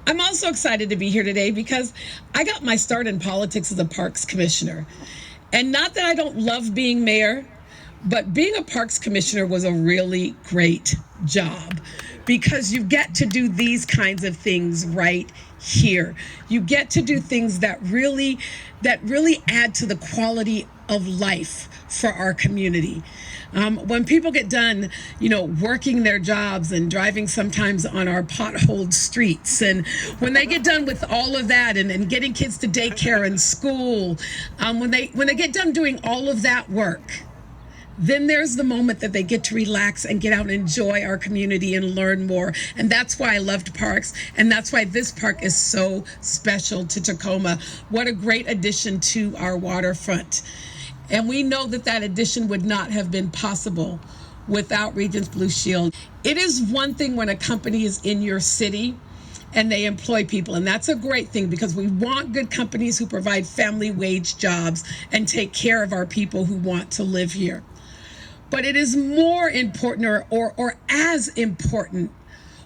I'm also excited to be here today because I got my start in politics as a parks commissioner. And not that I don't love being mayor, but being a parks commissioner was a really great job because you get to do these kinds of things right here. You get to do things that really add to the quality of life for our community. When people get done, working their jobs and driving sometimes on our potholed streets, and when they get done with all of that and getting kids to daycare and school, when they get done doing all of that work, then there's the moment that they get to relax and get out and enjoy our community and learn more. And that's why I loved parks, and that's why this park is so special to Tacoma. What a great addition to our waterfront. And we know that addition would not have been possible without Regence BlueShield. It is one thing when a company is in your city and they employ people, and that's a great thing because we want good companies who provide family wage jobs and take care of our people who want to live here. But it is more important or as important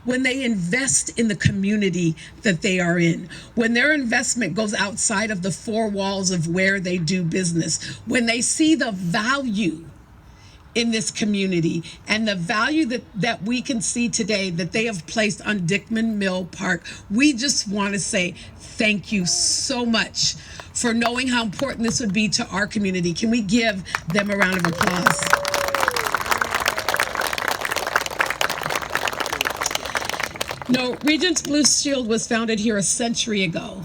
when they invest in the community that they are in, when their investment goes outside of the four walls of where they do business, when they see the value in this community and the value that we can see today that they have placed on Dickman Mill Park. We just want to say thank you so much for knowing how important this would be to our community. Can we give them a round of applause? No, Regence BlueShield was founded here a century ago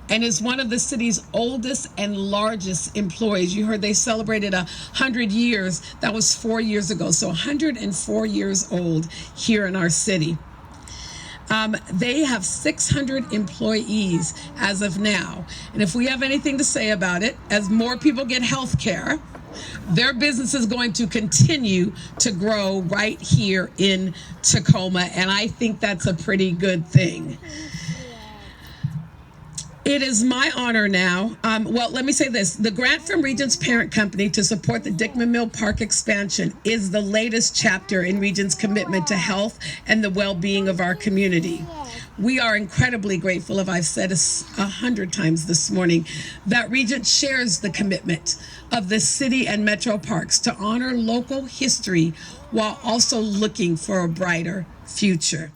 and is one of the city's oldest and largest employees. You heard they celebrated 100 years. That was 4 years ago, so 104 years old here in our city. They have 600 employees as of now. And if we have anything to say about it, as more people get health care, their business is going to continue to grow right here in Tacoma, and I think that's a pretty good thing. It is my honor now. Well, let me say this. The grant from Regence parent company to support the Dickman Mill Park expansion is the latest chapter in Regence commitment to health and the well-being of our community. We are incredibly grateful, as I've said 100 times this morning, that Regence shares the commitment of the city and metro parks to honor local history while also looking for a brighter future.